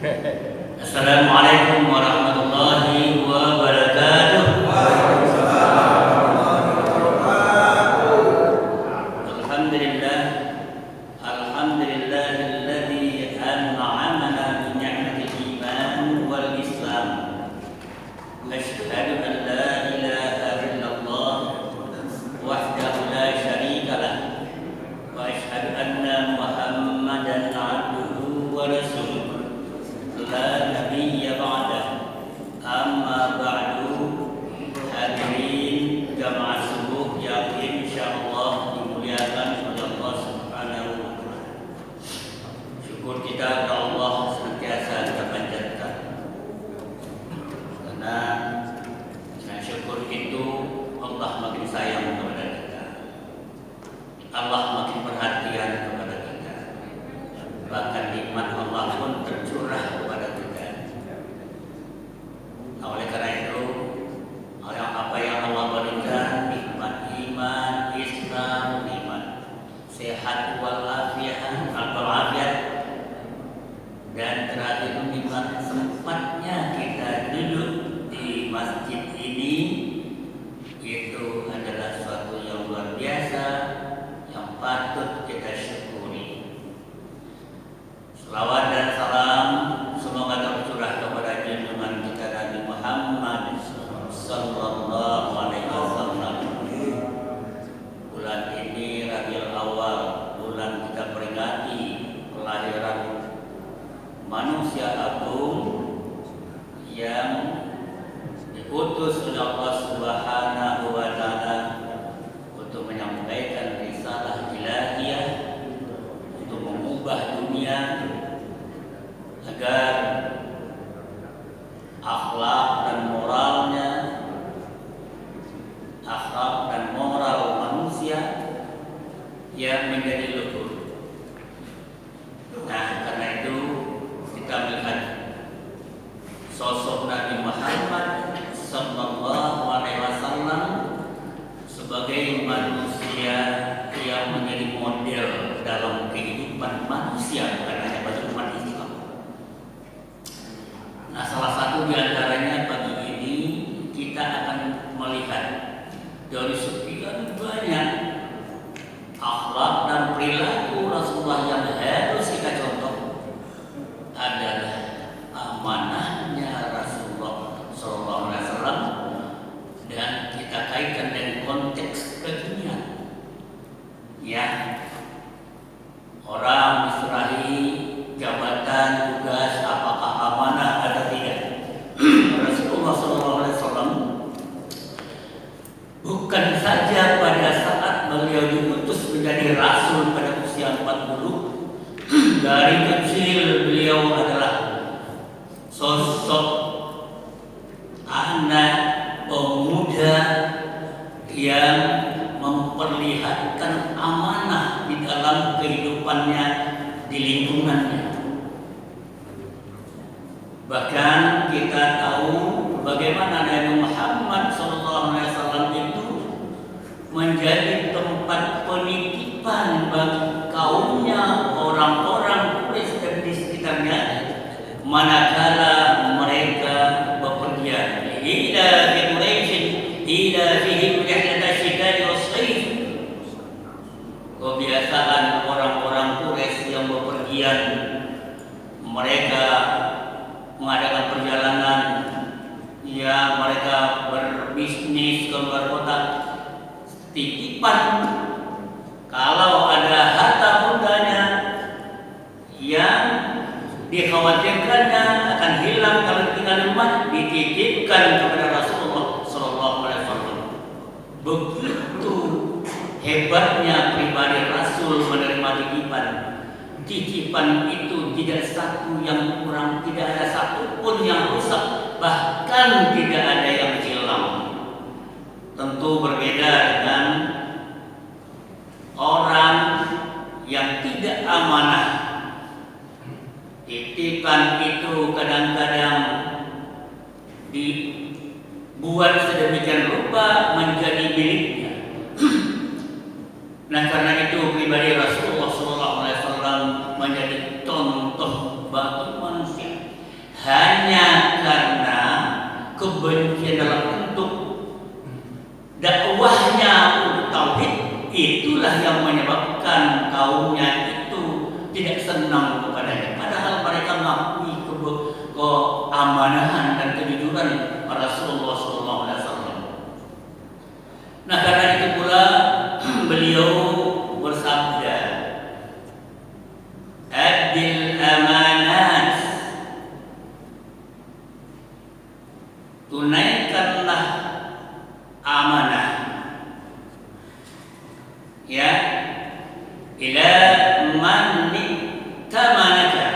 Assalamualaikum warahmatullahi wabarakatuh. Alhamdulillah, alhamdulillahilladzi an'amana bi ni'matil iman wal islam. Asyhadu an la ilaha illallah wahdahu la syarika lah wa asyhadu anna Muhammadan abduhu wa rasuluh. La nabiyya ba'dah. Amma ba'du. Hadirin jamaah subuh yang insyaallah dimuliakan oleh Allah Subhanahu wa taala. Syukur kita kepada Allah senantiasa kita panjatkan. Karena dengan syukur itu Allah makin sayang kepada kita. Allah makin perhatian kepada kita. Bahkan nikmat Allah pun tercurah kepada kita. Nah, oleh karena itu, apa yang Allah berikan, nikmat iman, Islam, nikmat sehat walafiat, dan terakhir nikmat sempatnya kita duduk di masjid ini, itu adalah suatu yang luar biasa yang patut kita syukuri. Salawat dan salam semoga tercurah kepada junjungan kita Nabi Muhammad sallallahu alaihi wasallam. Bulan ini Rabiul Awal, bulan kita peringati kelahiran manusia agung yang diutus oleh Allah Subhanahu wa taala untuk menyampaikan risalah ilahiyah, untuk mengubah dunia agar akhlak dan moral manusia yang menjadi luhur. Nah, karena itu kita melihat sosok Nabi Muhammad sallallahu alaihi wasallam sebagai manusia yang menjadi model dalam kehidupan manusia, bukan hanya bagi umat Islam. Nah, salah satu di antaranya pagi ini kita akan melihat dari sekian banyak akhlak dan perilaku Rasulullah yang harus kita contoh adalah amanahnya Rasulullah SAW, dan kita kaitkan dengan konteks kekinian. Ya, orang diserahi jabatan, tugas, apakah amanah atau tidak? Rasulullah SAW bukan saja pada saat beliau diutus menjadi rasul pada usia 40, dari kecil beliau adalah sosok anak pemuda yang memperlihatkan amanah di dalam kehidupannya, di lingkungannya. Bahkan kita tahu bagaimana Nabi Muhammad SAW itu menjadi tempat penitipan bagi kaumnya, orang-orang Quraisy dan di sekitarnya, manakala mereka bepergian. Ila fi Quraisy ila fihim rihlata syita'i was-sayf. Kebiasaan orang-orang Quraisy yang bepergian, mereka mengadakan perjalanan, ya mereka berbisnis ke luar kota, titipan kalau ada harta bundanya yang dikhawatirkannya akan hilang kalau tinggal di rumah, dititipkan kepada Rasulullah SAW. Begitu hebatnya pribadi Rasul menerima titipan. Titipan itu tidak satu yang kurang, tidak ada satupun yang rusak, bahkan tidak ada yang hilang. Tentu berbeda dengan orang yang tidak amanah. Titipan itu kadang-kadang dibuat sedemikian rupa menjadi miliknya. Nah, karena itu pribadi Rasulullah SAW menjadi contoh bagi manusia. inilah yang menyebabkan kaumnya itu tidak senang kepadanya. Padahal mereka mengakui keamanahan dan kejujuran Rasulullah SAW. Nah, karena itu pula beliau bersabda, "Adil amanat." Tunaikanlah amanah, ya, ila man tamanaka,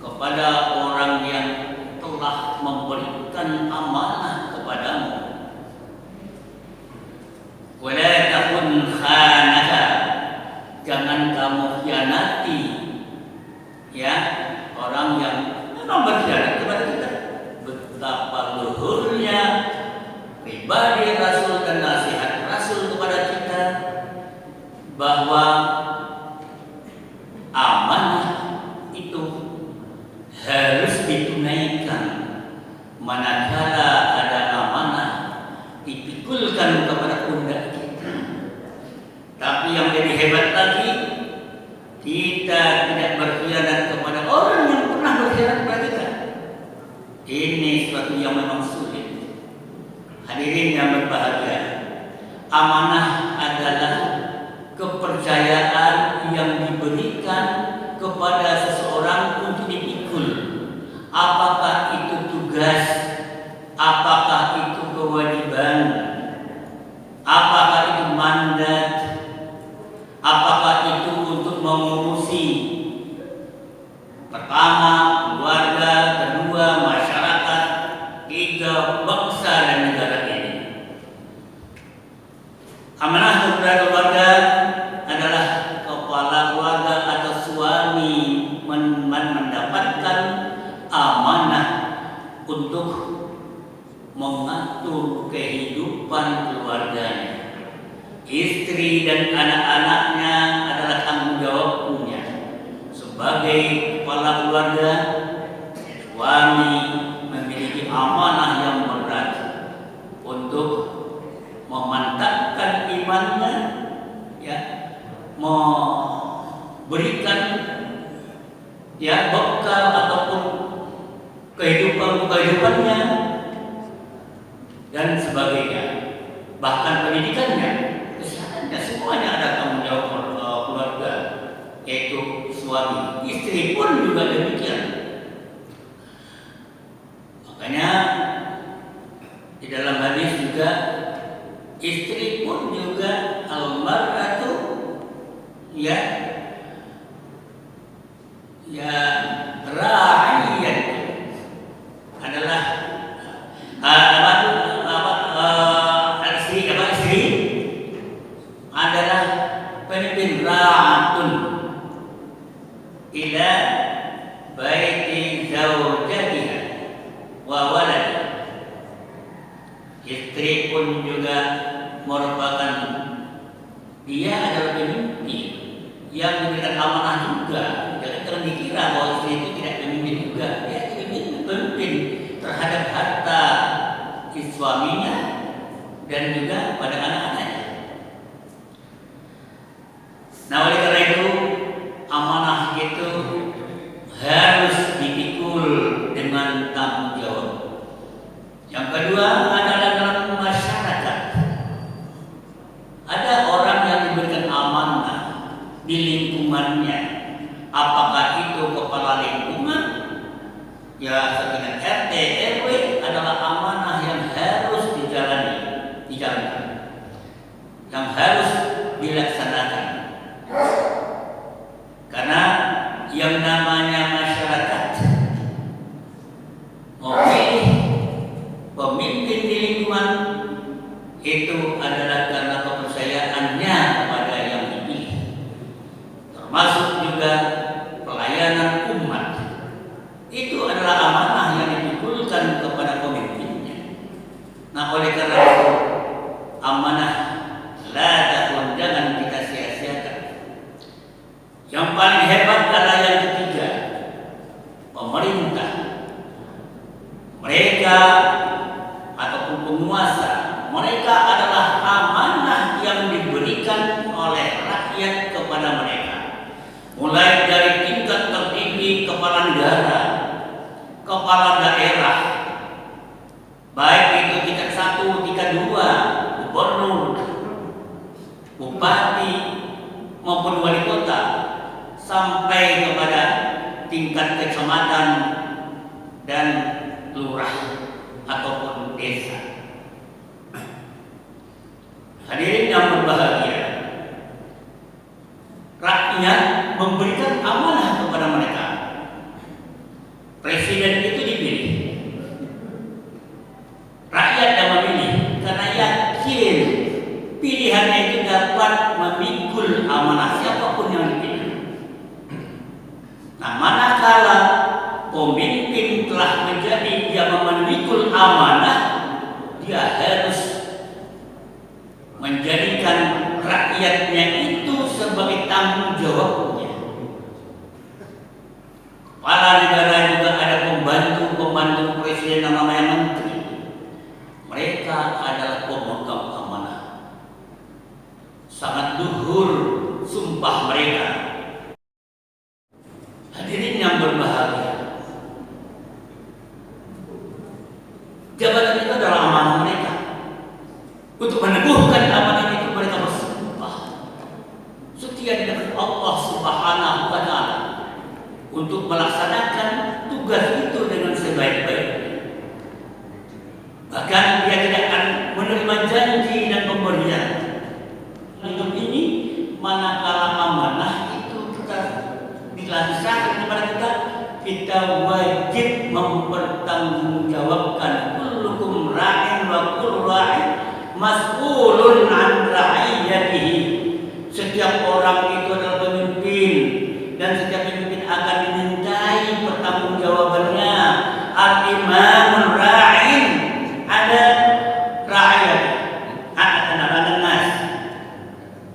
kepada orang yang telah memberikan amanah kepadamu. Wala takun khanaka, jangan kamu khianati, ya, orang yang memang berkhianat kepada kita. Betapa luhurnya pribadi Rasul dan nasihat Rasul kepada kita bahwa amanah itu harus ditunaikan. Manakala ada amanah dipikulkan kepada pundak kita. Tapi yang lebih hebat lagi, kita tidak berkhianat kepada orang yang pernah berkhianat kepada kita. Ini suatu yang memang sulit. Hadirin yang berbahagia, amanah adalah kepercayaan yang diberikan kepada seseorang untuk dipikul. Apakah itu tugas, apakah itu kewajiban, apakah itu mandat, apakah itu untuk mengurusi pertama keluarga, kedua masyarakat, tiga bangsa dan negara ini. Amanah kepada keluarga adalah kepala keluarga atau suami mendapatkan amanah untuk mengatur kehidupan keluarganya. Istri dan anak-anaknya adalah tanggung jawabnya. Sebagai kepala keluarga, suami memiliki amanah yang berat untuk memantapkan imannya, ya, memberikan, ya, bekal ataupun kehidupannya dan sebagainya, bahkan pendidikannya, kesehatannya, semuanya ada tanggung jawab keluarga, yaitu suami. Istri pun juga demikian. Makanya di dalam hadis juga, istri pun juga al-mar'atu, ya, ra'iyat, adalah istri adalah pemimpin, ra'atun ila baiti zaujatiha wa walad. Istri pun juga merupakan, dia adalah pemimpin yang diberikan amanah juga. Jangan dikira bahwa istri itu tidak pemimpin juga. Dia pemimpin terhadap harta suaminya dan juga pada anak-anaknya. Nah, oleh karena itu amanah itu harus dipikul dengan tanggung jawab. Yang kedua adalah dalam masyarakat. Ada orang yang diberikan amanah di lingkungannya. Apakah itu kepala lingkungan, ya, sekitar RT, RW, adalah amanah yang harus dijalankan, yang harus dilaksanakan. Karena yang namanya masyarakat memilih pemimpin di lingkungan itu adalah karena kepercayaannya kepada yang dipilih, termasuk juga pelayanan umat. Itu adalah amanah yang dipikulkan kepada pemimpinnya. negara, kepala daerah, baik itu tingkat 1, tingkat 2, gubernur, bupati maupun wali kota, sampai kepada tingkat kecamatan dan lurah ataupun desa. Hadirin yang berbahagia, rakyat memberikan amanah kepada mereka. Presiden itu dipilih, rakyat yang memilih karena yakin pilihannya itu dapat memikul amanah siapapun yang dipilih. Nah, manakala pemimpin telah menjadi dia memikul amanah, dia harus menjadikan rakyatnya itu sebagai tanggung jawabnya. Kepala negara juga ada pembantu presiden yang namanya menteri. Mereka adalah pemegang amanah. Sangat luhur sumpah mereka. Hadirin yang berbahagia, jabatan itu adalah amanah mereka. Untuk meneguhkan amanah itu mereka bersumpah setia dengan Allah Subhanahu wa Ta'ala untuk melaksanakan tugas itu dengan sebaik-baiknya. Bahkan dia tidak akan menerima janji dan pemberian. Hidup ini manakala amanah itu kita dilaksanakan kepada kita wajib mempertanggungjawabkan. Kullukum ra'in wa kullu ra'in mas'ulun an ra'iyatihi. Setiap orang itu adalah pemimpin dan setiap pemimpin akan dimintai pertanggungjawabannya. Al-imamul ra'in, ada rakyat, ada nas,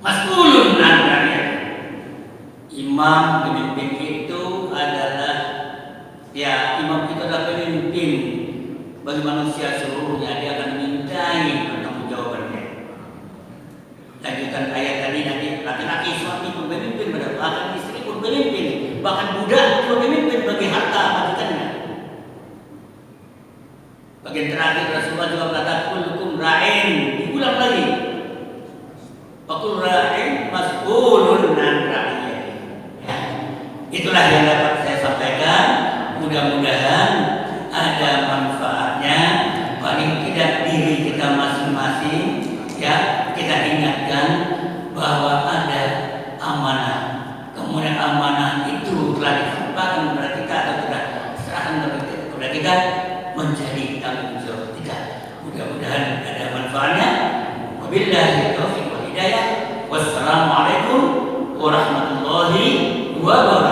mas'ulun an ra'iyat. Imam pemimpin itu adalah imam itu adalah pemimpin bagi manusia seluruhnya. Dia akan dimintai pertanggungjawabannya. Lanjutan ayat tadi, nanti laki-laki suami pun pemimpin, bahkan istri pun pemimpin, bahkan budak pun pemimpin bagi harta majikannya. Bagian terakhir Rasulullah juga berkata kullukum ra'in, diulang lagi. Fakul ra'in mas'ulun an ra'iyati. Ya. Itulah yang dapat saya sampaikan. Mudah-mudahan ada manfaatnya. Paling tidak diri kita masing-masing, ya, kita ingatkan bahwa ada amanah. Kemudian amanah itu telah disumpahkan kepada kita atau tidak serahkan kepada kita menjadi tanggung jawab kita. Mudah-mudahan ada manfaatnya. Wabillahi taufiq wal hidayah. Wassalamualaikum warahmatullahi wabarakatuh.